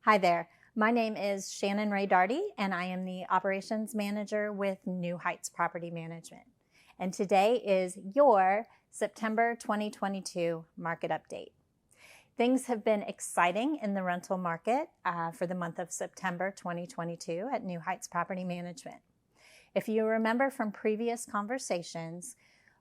Hi there. My name is Shannon Ray Darty, and I am the Operations Manager with New Heights Property Management. And today is your September 2022 market update. Things have been exciting in the rental market for the month of September 2022 at New Heights Property Management. If you remember from previous conversations,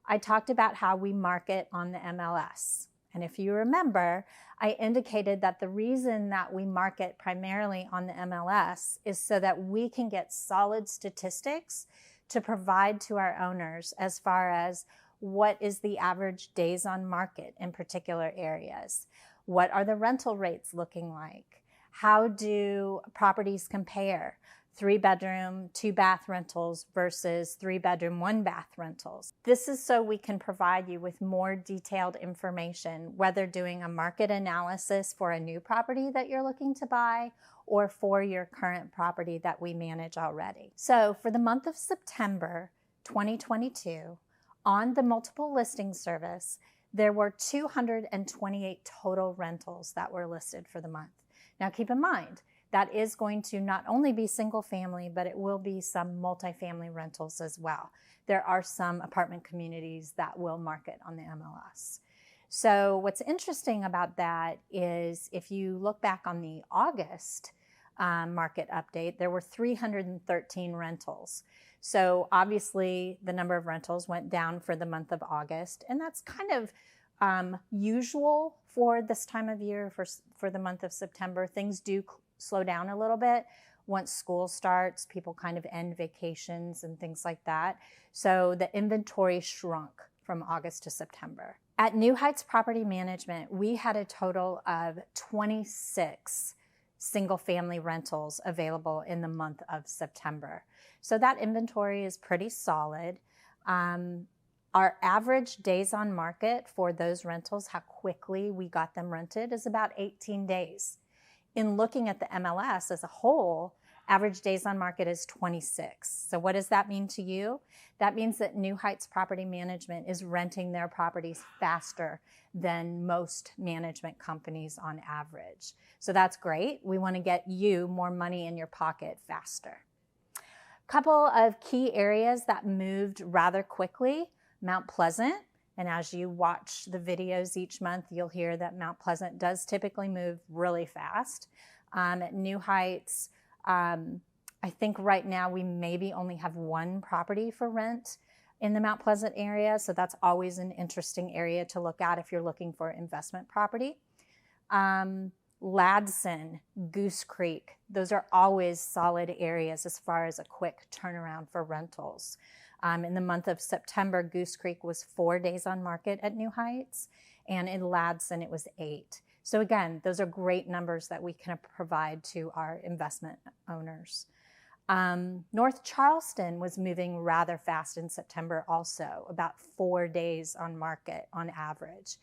I talked about how we market on the MLS. And if you remember, I indicated that the reason that we market primarily on the MLS is so that we can get solid statistics to provide to our owners as far as what is the average days on market in particular areas. What are the rental rates looking like? How do properties compare? 3-bedroom, 2-bath rentals versus 3-bedroom, 1-bath rentals. This is so we can provide you with more detailed information, whether doing a market analysis for a new property that you're looking to buy or for your current property that we manage already. So for the month of September 2022, on the multiple listing service, there were 228 total rentals that were listed for the month. Now keep in mind, that is going to not only be single family, but it will be some multifamily rentals as well. There are some apartment communities that will market on the MLS. So what's interesting about that is if you look back on the August market update, there were 313 rentals. So obviously the number of rentals went down for the month of August, and that's kind of usual for this time of year for the month of September. Things do slow down a little bit once school starts. People kind of end vacations and things like that. So the inventory shrunk from August to September. At New Heights Property Management, we had a total of 26 single-family rentals available in the month of September. So that inventory is pretty solid. Our average days on market for those rentals, how quickly we got them rented, is about 18 days. In looking at the MLS as a whole, average days on market is 26. So what does that mean to you? That means that New Heights Property Management is renting their properties faster than most management companies on average. So that's great. We want to get you more money in your pocket faster. Couple of key areas that moved rather quickly: Mount Pleasant. And as you watch the videos each month, you'll hear that Mount Pleasant does typically move really fast. At New Heights, I think right now we maybe only have one property for rent in the Mount Pleasant area. So that's always an interesting area to look at if you're looking for investment property. Ladson, Goose Creek, those are always solid areas as far as a quick turnaround for rentals. In the month of September, Goose Creek was 4 days on market at New Heights, and in Ladson it was 8. So again, those are great numbers that we can provide to our investment owners. North Charleston was moving rather fast in September also, about 4 days on market on average.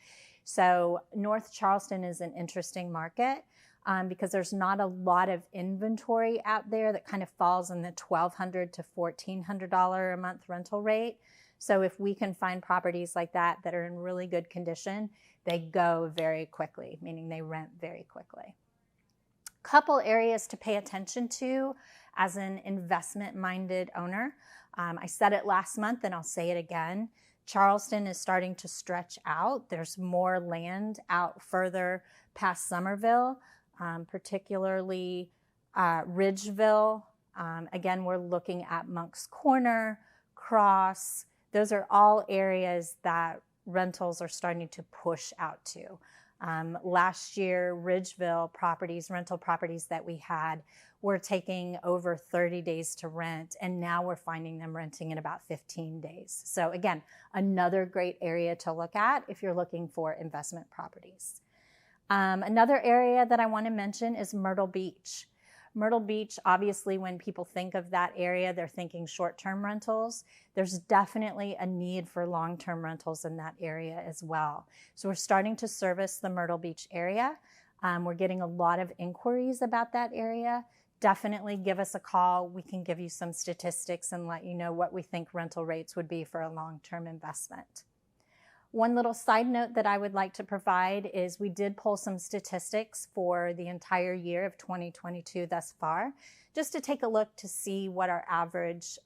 So North Charleston is an interesting market because there's not a lot of inventory out there that kind of falls in the $1,200 to $1,400 a month rental rate. So if we can find properties like that that are in really good condition, they go very quickly, meaning they rent very quickly. Couple areas to pay attention to as an investment-minded owner. I said it last month and I'll say it again. Charleston is starting to stretch out. There's more land out further past Somerville. Particularly Ridgeville. Again, we're looking at Moncks Corner, Cross. Those are all areas that rentals are starting to push out to. Last year, Ridgeville properties, rental properties that we had, were taking over 30 days to rent, and now we're finding them renting in about 15 days. So again, another great area to look at if you're looking for investment properties. Another area that I want to mention is Myrtle Beach. Myrtle Beach, obviously, when people think of that area, they're thinking short-term rentals. There's definitely a need for long-term rentals in that area as well. So we're starting to service the Myrtle Beach area. We're getting a lot of inquiries about that area. Definitely give us a call. We can give you some statistics and let you know what we think rental rates would be for a long-term investment. One little side note that I would like to provide is we did pull some statistics for the entire year of 2022 thus far, just to take a look to see what our average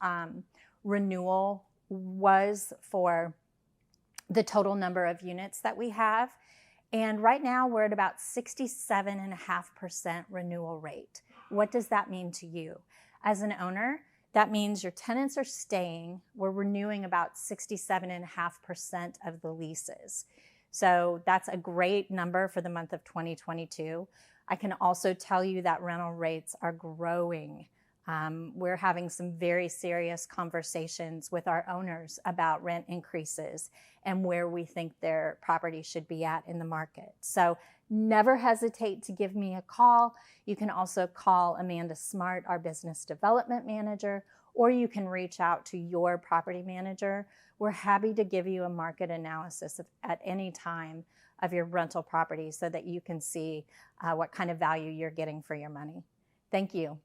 renewal was for the total number of units that we have. And right now we're at about 67.5% renewal rate. What does that mean to you? As an owner, that means your tenants are staying. We're renewing about 67.5% of the leases. So that's a great number for the month of 2022. I can also tell you that rental rates are growing. We're having some very serious conversations with our owners about rent increases and where we think their property should be at in the market. So never hesitate to give me a call. You can also call Amanda Smart, our business development manager, or you can reach out to your property manager. We're happy to give you a market analysis at any time of your rental property so that you can see what kind of value you're getting for your money. Thank you.